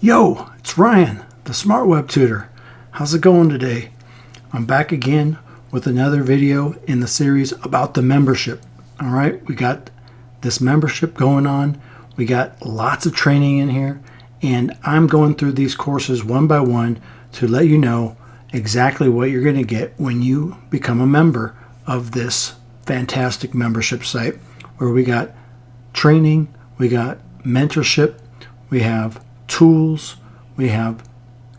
Yo, it's Ryan, the Smart Web Tutor. How's it going today? I'm back again with another video in the series about the membership. All right, we got this membership going on. We got lots of training in here, and I'm going through these courses one by one to let you know exactly what you're going to get when you become a member of this fantastic membership site, where we got training, we got mentorship, we have tools, we have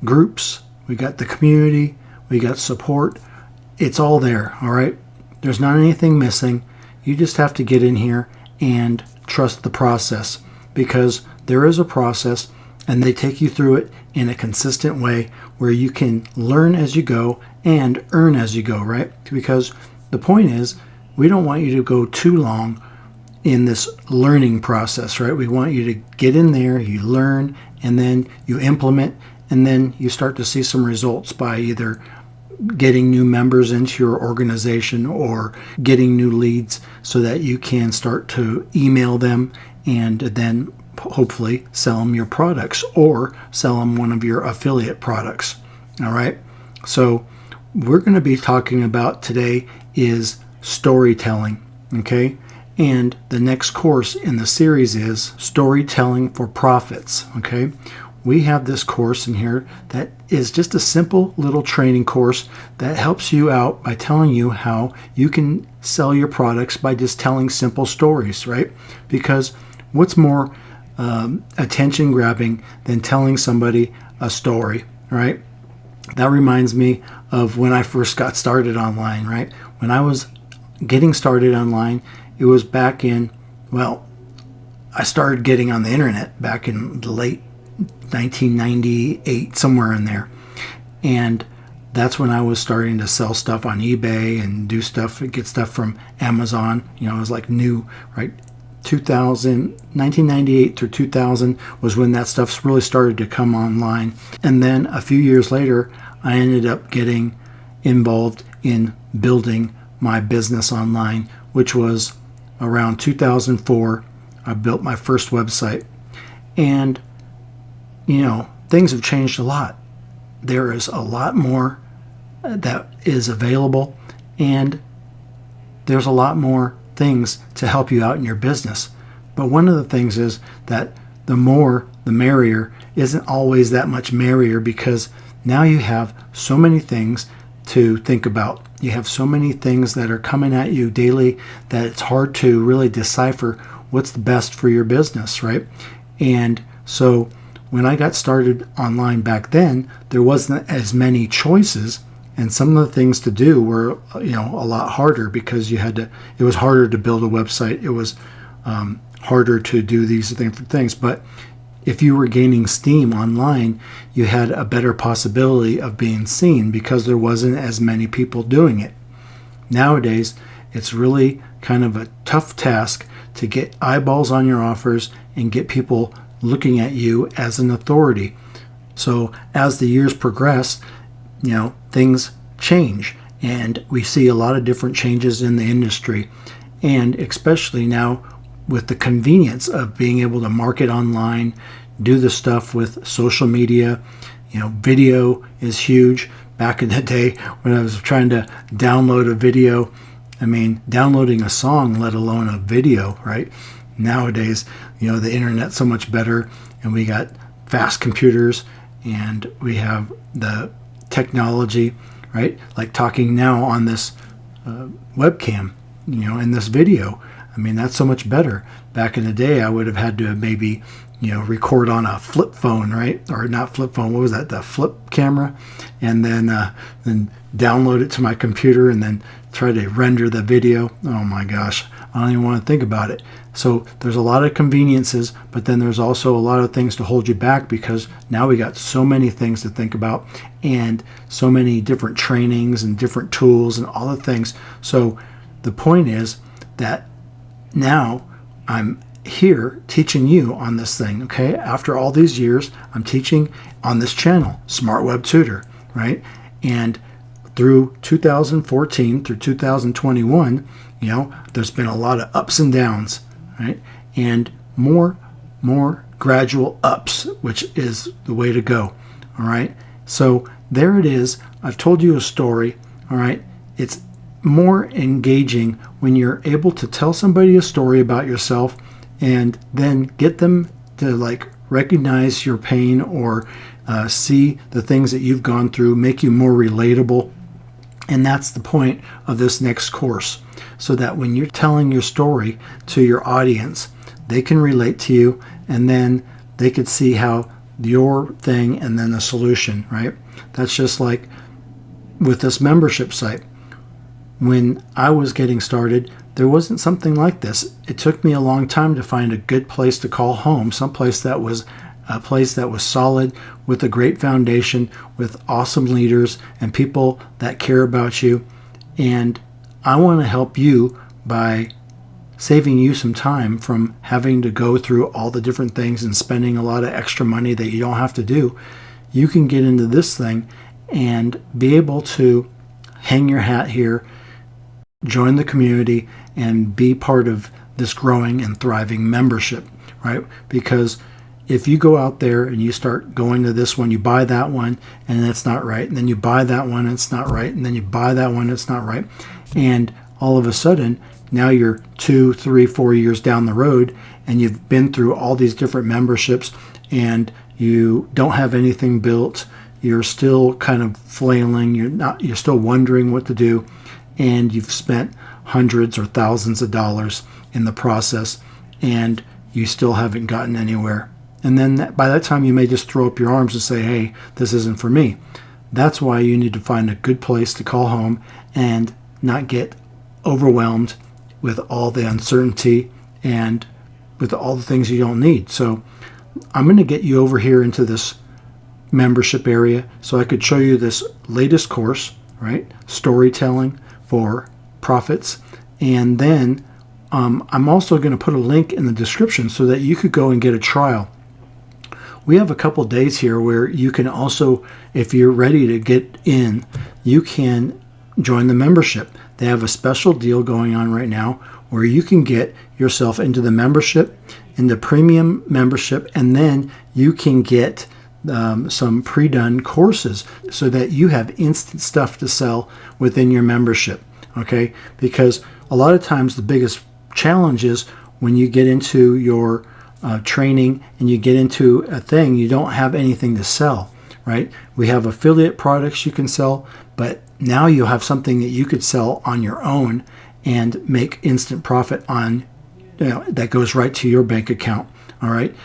groups, we got the community, we got support. It's all there, all right? There's not anything missing. You just have to get in here and trust the process, because there is a process and they take you through it in a consistent way where you can learn as you go and earn as you go, right? Because the point is, we don't want you to go too long in this learning process, right? We want you to get in there, you learn, and then you implement, and then you start to see some results by either getting new members into your organization or getting new leads so that you can start to email them and then hopefully sell them your products or sell them one of your affiliate products. All right. So we're going to be talking about today is storytelling. Okay. And the next course in the series is Storytelling for Profits. Okay. We have this course in here that is just a simple little training course that helps you out by telling you how you can sell your products by just telling simple stories, right? Because what's more attention grabbing than telling somebody a story, right? That reminds me of when I first got started online, right? When I was getting started online, it was back in, well, I started getting on the internet back in the late 1998, somewhere in there. And that's when I was starting to sell stuff on eBay and do stuff, get stuff from Amazon. You know, it was like new, right? 1998 through 2000 was when that stuff really started to come online. And then a few years later, I ended up getting involved in building my business online, which was around 2004. I built my first website. And you know, things have changed a lot. There is a lot more that is available, and there's a lot more things to help you out in your business. But one of the things is that the more, the merrier isn't always that much merrier, because now you have so many things to think about. You have so many things that are coming at you daily that it's hard to really decipher what's the best for your business, right? And so when I got started online back then, there wasn't as many choices, and some of the things to do were, you know, a lot harder, because it was harder to build a website. It was harder to do these different things. But if you were gaining steam online, you had a better possibility of being seen because there wasn't as many people doing it. Nowadays, it's really kind of a tough task to get eyeballs on your offers and get people looking at you as an authority. So as the years progress, you know, things change, and we see a lot of different changes in the industry. And especially now with the convenience of being able to market online, do the stuff with social media, you know, video is huge. Back in the day when I was trying to download a video, I mean, downloading a song, let alone a video, right? Nowadays, you know, the internet's so much better, and we got fast computers, and we have the technology, right? Like talking now on this webcam, you know, in this video. I mean, that's so much better. Back in the day, I would have had to maybe, you know, record on a flip phone, right? Or not flip phone, what was that? The flip camera, and then download it to my computer and then try to render the video. Oh my gosh, I don't even want to think about it. So there's a lot of conveniences, but then there's also a lot of things to hold you back, because now we got so many things to think about and so many different trainings and different tools and all the things. So the point is that now I'm here teaching you on this thing, okay? After all these years, I'm teaching on this channel, Smart Web Tutor, right? And through 2014 through 2021, you know, there's been a lot of ups and downs, right? And more gradual ups, which is the way to go. All right. So there it is. I've told you a story. All right. It's more engaging when you're able to tell somebody a story about yourself and then get them to like recognize your pain or see the things that you've gone through, make you more relatable. And that's the point of this next course, so that when you're telling your story to your audience, they can relate to you, and then they could see how your thing and then the solution, right? That's just like with this membership site. When I was getting started, there wasn't something like this. It took me a long time to find a good place to call home, someplace that was a place that was solid, with a great foundation, with awesome leaders and people that care about you. And I want to help you by saving you some time from having to go through all the different things and spending a lot of extra money that you don't have to do. You can get into this thing and be able to hang your hat here, join the community, and be part of this growing and thriving membership, right? Because if you go out there and you start going to this one, you buy that one and it's not right, and then you buy that one and it's not right, and then you buy that one and it's not right, and all of a sudden now you're 2, 3, 4 years down the road and you've been through all these different memberships and you don't have anything built, you're still kind of flailing, you're still wondering what to do, and you've spent hundreds or thousands of dollars in the process and you still haven't gotten anywhere. And then by that time, you may just throw up your arms and say, hey, this isn't for me. That's why you need to find a good place to call home and not get overwhelmed with all the uncertainty and with all the things you don't need. So I'm going to get you over here into this membership area so I could show you this latest course, right? Storytelling for profits. And then I'm also going to put a link in the description so that you could go and get a trial. We have a couple days here where you can also, if you're ready to get in, you can join the membership. They have a special deal going on right now where you can get yourself into the membership, in the premium membership, and then you can get some pre-done courses so that you have instant stuff to sell within your membership, okay? Because a lot of times the biggest challenge is when you get into your training and you get into a thing, you don't have anything to sell, right? We have affiliate products you can sell, but now you have something that you could sell on your own and make instant profit on, that goes right to your bank account. All right.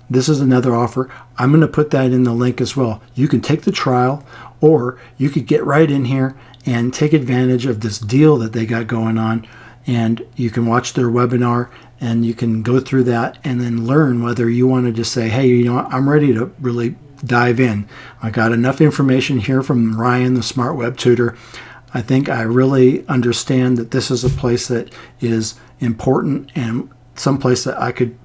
This is another offer. I'm going to put that in the link as well. You can take the trial, or you could get right in here and take advantage of this deal that they got going on. And you can watch their webinar and you can go through that and then learn whether you want to just say, hey, I'm ready to really dive in. I got enough information here from Ryan, the Smart Web Tutor. I think I really understand that this is a place that is important and someplace that I could,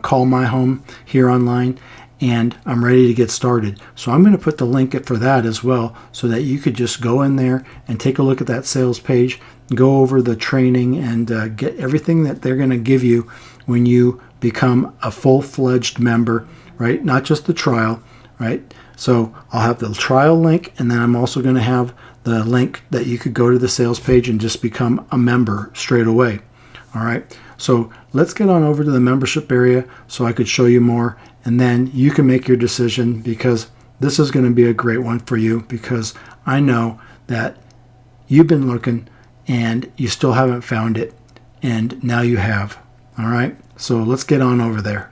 call my home here online, and I'm ready to get started. So I'm going to put the link for that as well so that you could just go in there and take a look at that sales page, go over the training, and get everything that they're going to give you when you become a full-fledged member, right? Not just the trial, right? So I'll have the trial link, and then I'm also going to have the link that you could go to the sales page and just become a member straight away. All right. So let's get on over to the membership area so I could show you more, and then you can make your decision, because this is going to be a great one for you, because I know that you've been looking and you still haven't found it, and now you have. All right. So let's get on over there.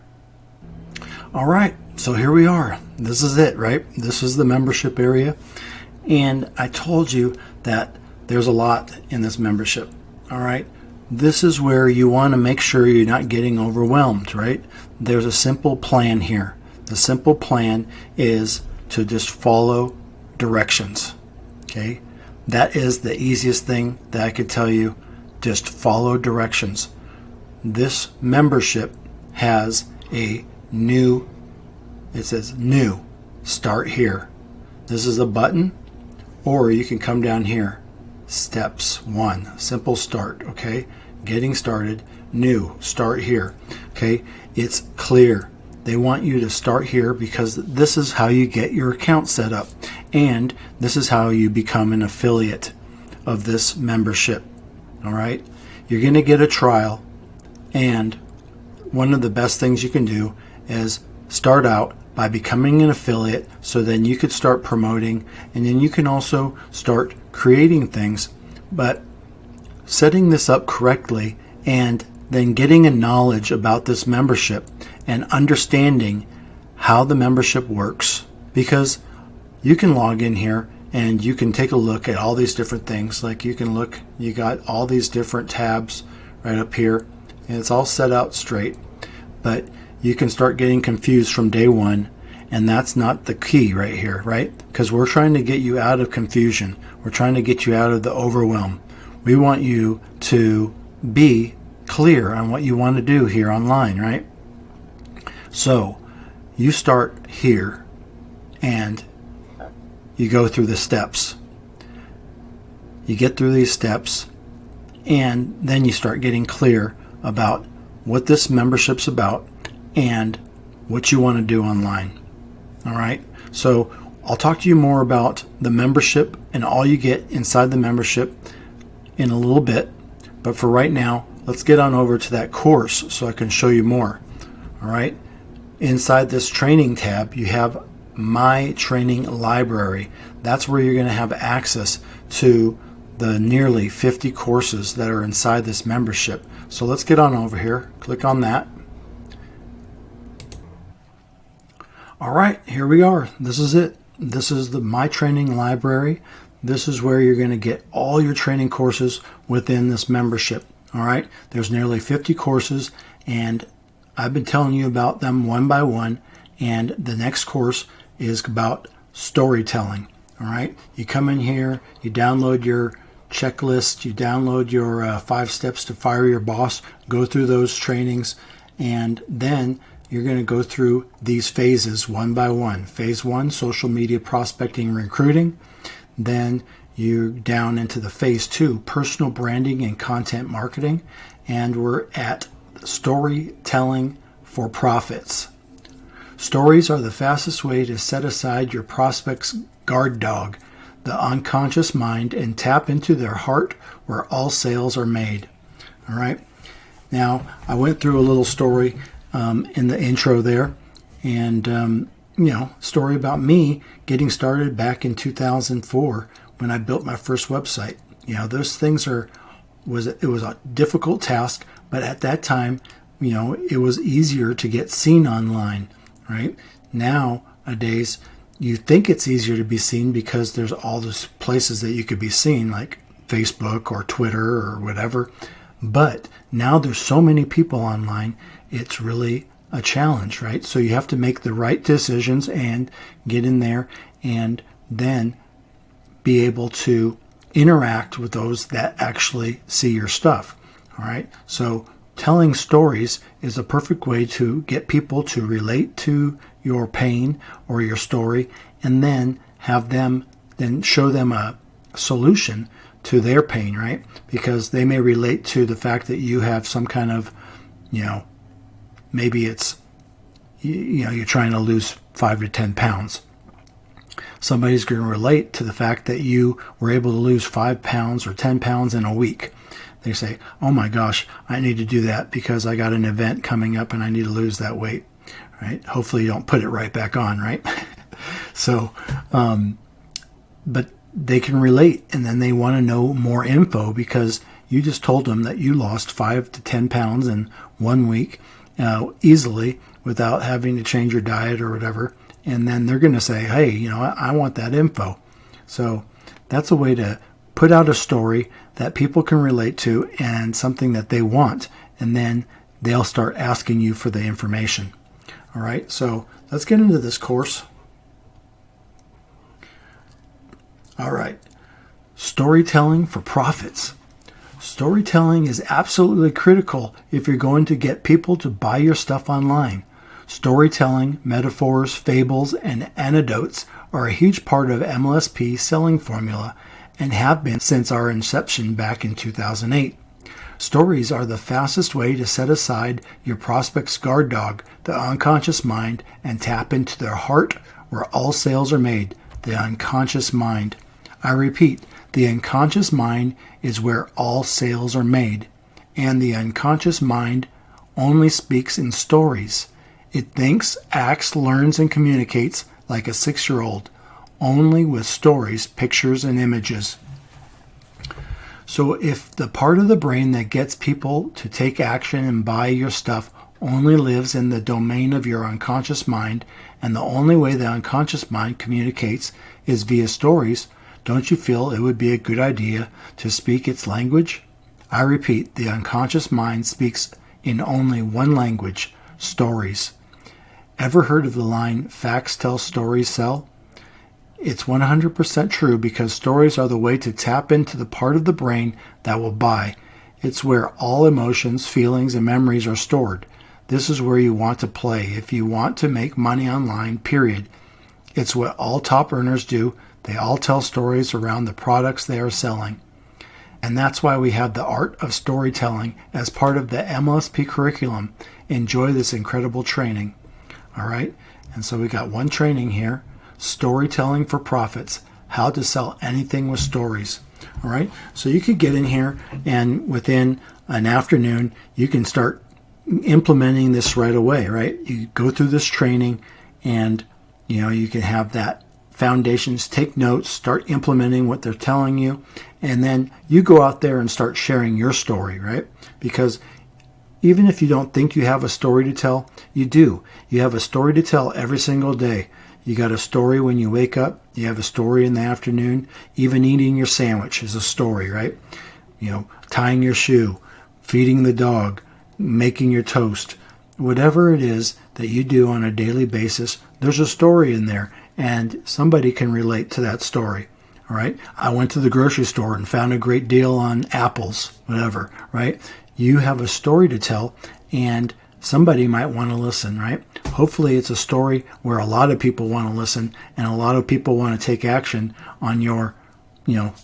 All right. So here we are. This is it, right? This is the membership area. And I told you that there's a lot in this membership. All right. This is where you want to make sure you're not getting overwhelmed, right? There's a simple plan here. The simple plan is to just follow directions. Okay. That is the easiest thing that I could tell you. Just follow directions. This membership has a new, it says new, start here. This is a button, or you can come down here. Steps 1, simple start, okay? Getting started, new, start here, okay? It's clear. they want you to start here because this is how you get your account set up, and this is how you become an affiliate of this membership. All right, you're going to get a trial, and one of the best things you can do is start out by becoming an affiliate, so then you could start promoting, and then you can also start creating things. But setting this up correctly and then getting a knowledge about this membership and understanding how the membership works, because you can log in here and you can take a look at all these different things. Like you can look, you got all these different tabs right up here, and it's all set out straight. But you can start getting confused from day one, and that's not the key right here, right? Because we're trying to get you out of confusion. We're trying to get you out of the overwhelm. We want you to be clear on what you want to do here online, right? So you start here and you go through the steps. You get through these steps, and then you start getting clear about what this membership's about and what you want to do online. All right, so I'll talk to you more about the membership and all you get inside the membership in a little bit, but for right now, let's get on over to that course so I can show you more. All right, inside this training tab, you have my training library. That's where you're going to have access to the nearly 50 courses that are inside this membership. So let's get on over here, click on that. All right, here we are. This is it. This is the My Training Library. This is where you're going to get all your training courses within this membership. All right, there's nearly 50 courses, and I've been telling you about them one by one, and the next course is about storytelling. All right, you come in here, you download your checklist, you download your 5 steps to fire your boss, go through those trainings, and then you're going to go through these phases one by one. Phase 1, social media prospecting and recruiting. Then you're down into the phase 2, personal branding and content marketing. And we're at storytelling for profits. Stories are the fastest way to set aside your prospect's guard dog, the unconscious mind, and tap into their heart where all sales are made. All right. Now, I went through a little story in the intro there, and story about me getting started back in 2004 when I built my first website. Those things it was a difficult task, but at that time, it was easier to get seen online, right? Nowadays, you think it's easier to be seen because there's all those places that you could be seen, like Facebook or Twitter or whatever. But now there's so many people online, it's really a challenge, right? So you have to make the right decisions and get in there and then be able to interact with those that actually see your stuff. All right. So telling stories is a perfect way to get people to relate to your pain or your story, and then show them a solution to their pain, right? Because they may relate to the fact that you have some kind of, maybe it's, you're trying to lose 5 to 10 pounds. Somebody's going to relate to the fact that you were able to lose 5 pounds or 10 pounds in a week. They say, oh my gosh, I need to do that because I got an event coming up and I need to lose that weight, right? Hopefully you don't put it right back on, right? So, but they can relate, and then they want to know more info because you just told them that you lost 5 to 10 pounds in 1 week easily without having to change your diet or whatever. And then they're going to say, hey, I want that info. So that's a way to put out a story that people can relate to and something that they want. And then they'll start asking you for the information. All right, so let's get into this course. All right, storytelling for profits. Storytelling is absolutely critical if you're going to get people to buy your stuff online. Storytelling, metaphors, fables, and anecdotes are a huge part of MLSP Selling Formula and have been since our inception back in 2008. Stories are the fastest way to set aside your prospect's guard dog, the unconscious mind, and tap into their heart where all sales are made, the unconscious mind. I repeat, the unconscious mind is where all sales are made, and the unconscious mind only speaks in stories. It thinks, acts, learns, and communicates like a 6-year-old, only with stories, pictures, and images. So if the part of the brain that gets people to take action and buy your stuff only lives in the domain of your unconscious mind, and the only way the unconscious mind communicates is via stories, don't you feel it would be a good idea to speak its language? I repeat, the unconscious mind speaks in only one language, stories. Ever heard of the line, facts tell, stories sell? It's 100% true because stories are the way to tap into the part of the brain that will buy. It's where all emotions, feelings, and memories are stored. This is where you want to play if you want to make money online, period. It's what all top earners do. They all tell stories around the products they are selling. And that's why we have the art of storytelling as part of the MLSP curriculum. Enjoy this incredible training. All right. And so we got one training here, storytelling for profits, how to sell anything with stories. All right. So you could get in here and within an afternoon, you can start implementing this right away, right? You go through this training and, you can have that foundations, take notes, start implementing what they're telling you, and then you go out there and start sharing your story, right? Because even if you don't think you have a story to tell, you do. You have a story to tell every single day. You got a story when you wake up. You have a story in the afternoon. Even eating your sandwich is a story, right? Tying your shoe, feeding the dog, making your toast. Whatever it is that you do on a daily basis, there's a story in there, and somebody can relate to that story. All right. I went to the grocery store and found a great deal on apples, whatever, right? You have a story to tell and somebody might want to listen, right? Hopefully it's a story where a lot of people want to listen and a lot of people want to take action on your,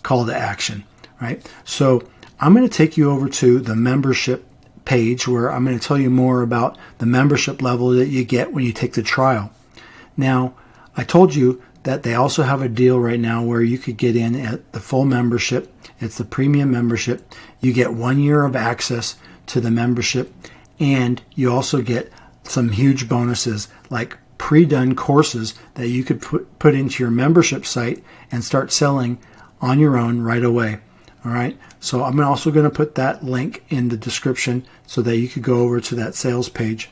call to action, right? So I'm going to take you over to the membership page where I'm going to tell you more about the membership level that you get when you take the trial. Now, I told you that they also have a deal right now where you could get in at the full membership. It's the premium membership. You get 1 year of access to the membership, and you also get some huge bonuses like pre-done courses that you could put into your membership site and start selling on your own right away. All right. So I'm also going to put that link in the description so that you could go over to that sales page.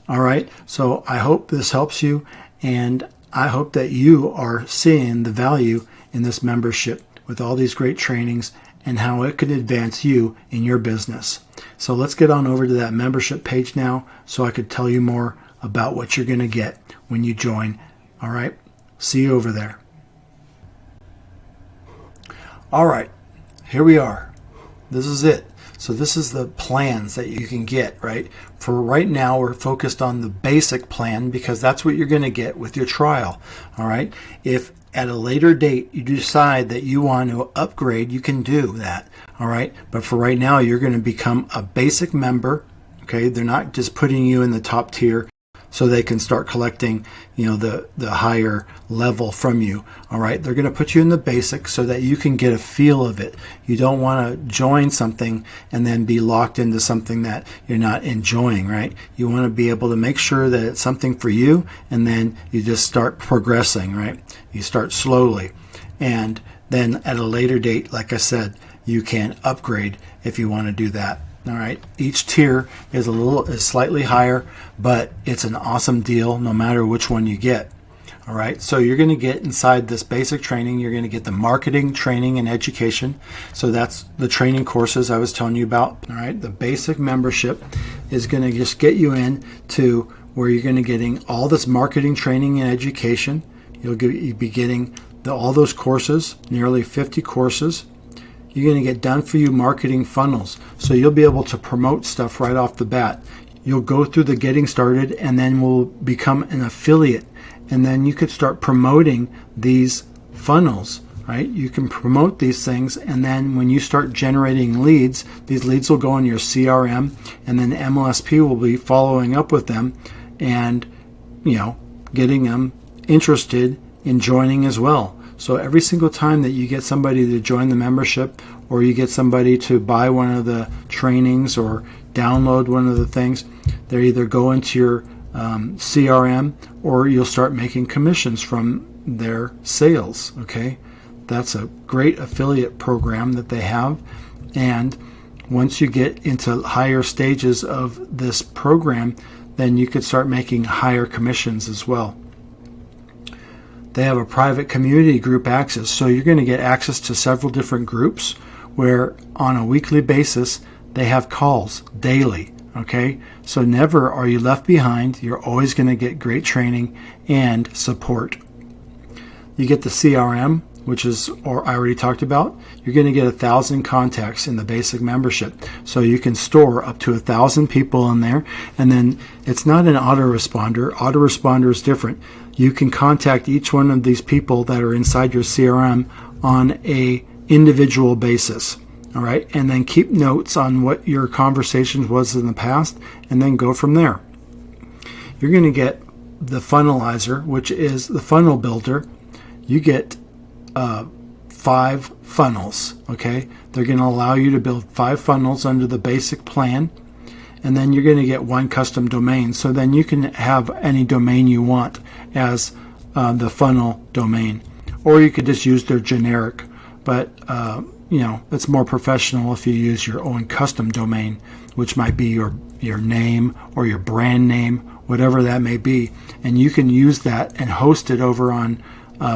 All right. So I hope this helps you, and I hope that you are seeing the value in this membership with all these great trainings and how it could advance you in your business. So let's get on over to that membership page now so I could tell you more about what you're going to get when you join. All right. See you over there. All right. Here we are. This is it. So this is the plans that you can get, right? For right now, we're focused on the basic plan because that's what you're going to get with your trial, all right? If at a later date you decide that you want to upgrade, you can do that, all right? But for right now, you're going to become a basic member, okay? They're not just putting you in the top tier so they can start collecting, the higher level from you. All right. They're going to put you in the basic so that you can get a feel of it. You don't want to join something and then be locked into something that you're not enjoying, right? You want to be able to make sure that it's something for you, and then you just start progressing, right? You start slowly. And then at a later date, like I said, you can upgrade if you want to do that. All right. Each tier is slightly higher, but it's an awesome deal no matter which one you get. All right. So you're going to get inside this basic training. You're going to get the marketing, training, and education. So that's the training courses I was telling you about. All right. The basic membership is going to just get you in to where you're going to getting all this marketing, training, and education. You'll be getting all those courses, nearly 50 courses. You're going to get done for you marketing funnels. So you'll be able to promote stuff right off the bat. You'll go through the getting started and then will become an affiliate. And then you could start promoting these funnels right? You can promote these things, and then when you start generating leads, these leads will go in your CRM, and then MLSP will be following up with them and, getting them interested in joining as well. So every single time that you get somebody to join the membership, or you get somebody to buy one of the trainings or download one of the things, they either go into your CRM, or you'll start making commissions from their sales. Okay, that's a great affiliate program that they have. And once you get into higher stages of this program, then you could start making higher commissions as well. They have a private community group access, so you're going to get access to several different groups where on a weekly basis they have calls daily. Okay, so never are you left behind. You're always going to get great training and support. You get the CRM, which is, or I already talked about. You're going to get 1,000 contacts in the basic membership, so you can store up to 1,000 people in there. And then it's not an autoresponder. Autoresponder is different. You can contact each one of these people that are inside your CRM on a individual basis. All right, and then keep notes on what your conversations was in the past, and then go from there. You're going to get the funnelizer, which is the funnel builder. You get 5 funnels. Okay, they're going to allow you to build 5 funnels under the basic plan, and then you're going to get 1 custom domain. So then you can have any domain you want as the funnel domain, or you could just use their generic. But it's more professional if you use your own custom domain, which might be your name or your brand name, whatever that may be. And you can use that and host it over on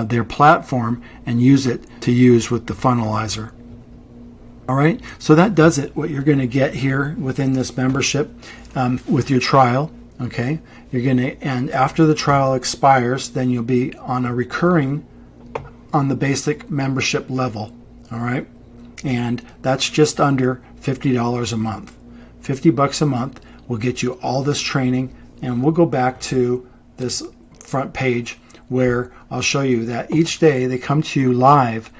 their platform and use it to use with the funnelizer. All right, so that does it, what you're going to get here within this membership with your trial. Okay, and after the trial expires, then you'll be on a recurring on the basic membership level. All right, and that's just under $50 a month. $50 a month will get you all this training, and we'll go back to this front page where I'll show you that each day they come to you live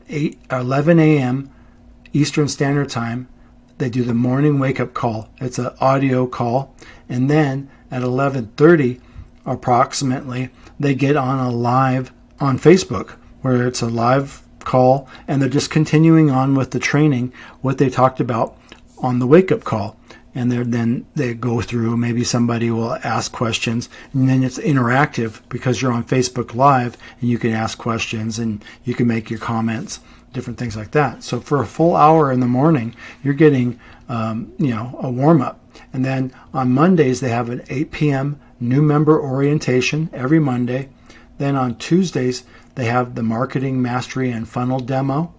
11 a.m. Eastern Standard Time. They do the morning wake-up call. It's an audio call, and then at 11:30 approximately they get on a live on Facebook, where it's a live call, and they're just continuing on with the training, what they talked about on the wake-up call. And then they go through, maybe somebody will ask questions, and then it's interactive because you're on Facebook Live, and you can ask questions and you can make your comments, different things like that. So for a full hour in the morning, you're getting a warm-up. And then on Mondays, they have an 8 p.m. new member orientation every Monday. Then on Tuesdays, they have the marketing mastery and funnel demo.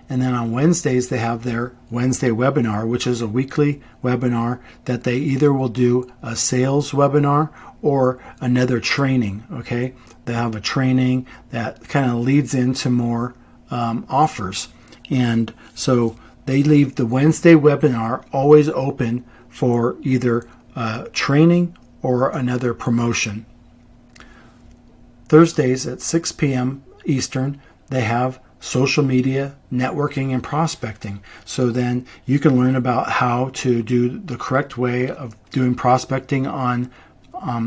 And then on Wednesdays, they have their Wednesday webinar, which is a weekly webinar that they either will do a sales webinar or another training. Okay, they have a training that kind of leads into more offers. And so they leave the Wednesday webinar always open for either training or another promotion. Thursdays at 6 p.m. Eastern, they have social media, networking, and prospecting. So then you can learn about how to do the correct way of doing prospecting on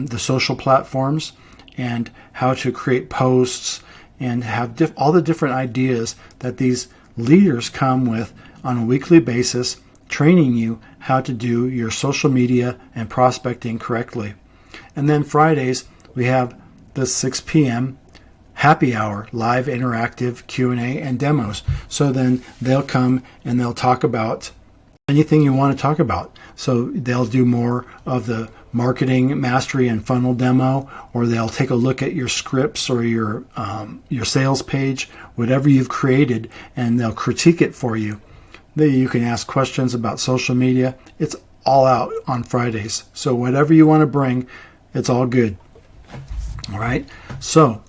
the social platforms, and how to create posts, and have all the different ideas that these leaders come with on a weekly basis, training you how to do your social media and prospecting correctly. And then Fridays, we have the 6 p.m. happy hour, live interactive Q&A and demos. So then they'll come and they'll talk about anything you want to talk about. So they'll do more of the marketing mastery and funnel demo, or they'll take a look at your scripts or your sales page, whatever you've created, and they'll critique it for you. Then you can ask questions about social media. It's all out on Fridays. So whatever you want to bring, it's all good. All right. So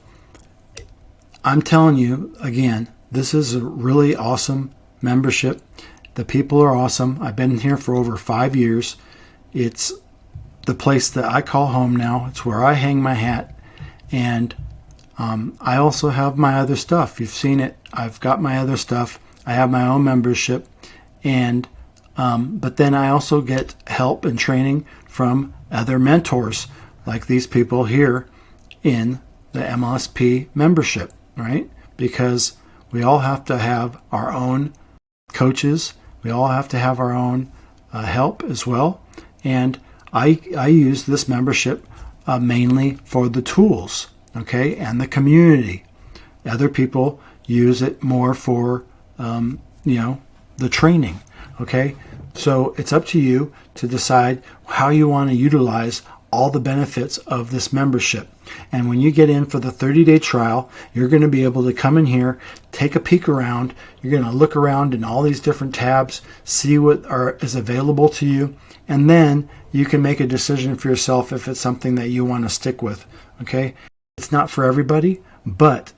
I'm telling you again, this is a really awesome membership. The people are awesome. I've been here for over 5 years. It's the place that I call home now. It's where I hang my hat, and I also have my other stuff. You've seen it. I've got my other stuff. I have my own membership, and but then I also get help and training from other mentors like these people here in the MLSP membership, right? Because we all have to have our own coaches. We all have to have our own help as well. And I use this membership mainly for the tools, okay, and the community. Other people use it more for, the training, okay? So it's up to you to decide how you want to utilize all the benefits of this membership. And when you get in for the 30-day trial, you're going to be able to come in here, take a peek around. You're going to look around in all these different tabs, see what is available to you, and then you can make a decision for yourself if it's something that you want to stick with. Okay? It's not for everybody, but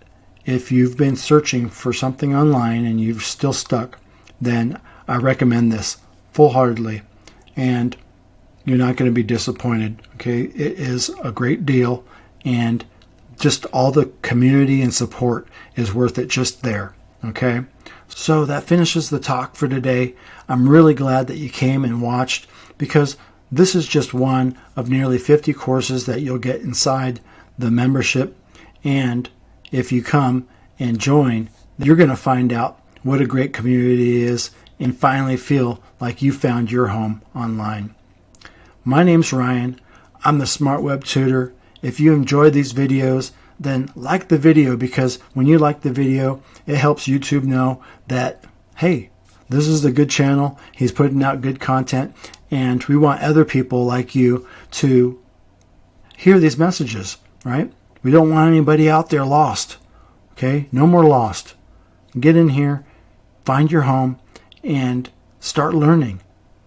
if you've been searching for something online and you've still stuck, then I recommend this full-heartedly, and you're not going to be disappointed. Okay? It is a great deal, and just all the community and support is worth it just there. Okay? So that finishes the talk for today. I'm really glad that you came and watched, because this is just one of nearly 50 courses that you'll get inside the membership. And if you come and join, you're going to find out what a great community is and finally feel like you found your home online. My name's Ryan. I'm the Smart Web Tutor. If you enjoyed these videos, then like the video, because when you like the video, it helps YouTube know that, hey, this is a good channel. He's putting out good content, and we want other people like you to hear these messages, right? We don't want anybody out there lost. Okay? No more lost. Get in here, find your home, and start learning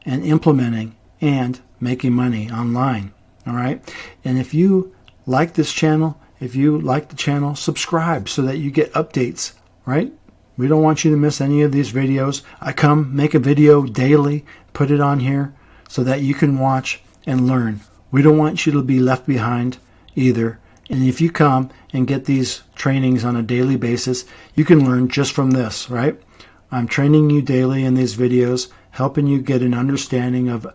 and implementing and making money online. All right? And if you like this channel, if you like the channel, subscribe so that you get updates, right? We don't want you to miss any of these videos. I come make a video daily, put it on here so that you can watch and learn. We don't want you to be left behind either. And if you come and get these trainings on a daily basis, you can learn just from this, right? I'm training you daily in these videos, helping you get an understanding of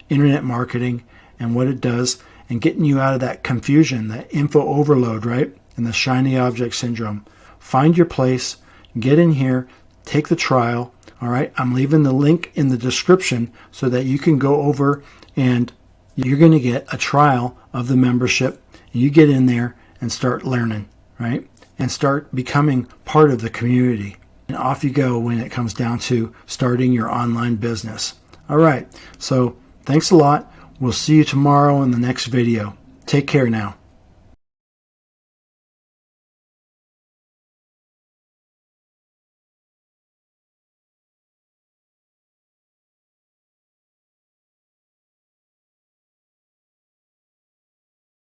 internet marketing and what it does, and getting you out of that confusion, that info overload, right? And the shiny object syndrome. Find your place, get in here, take the trial, all right? I'm leaving the link in the description so that you can go over and you're going to get a trial of the membership. You get in there and start learning, right? And start becoming part of the community. And off you go when it comes down to starting your online business. All right, so thanks a lot. We'll see you tomorrow in the next video. Take care now.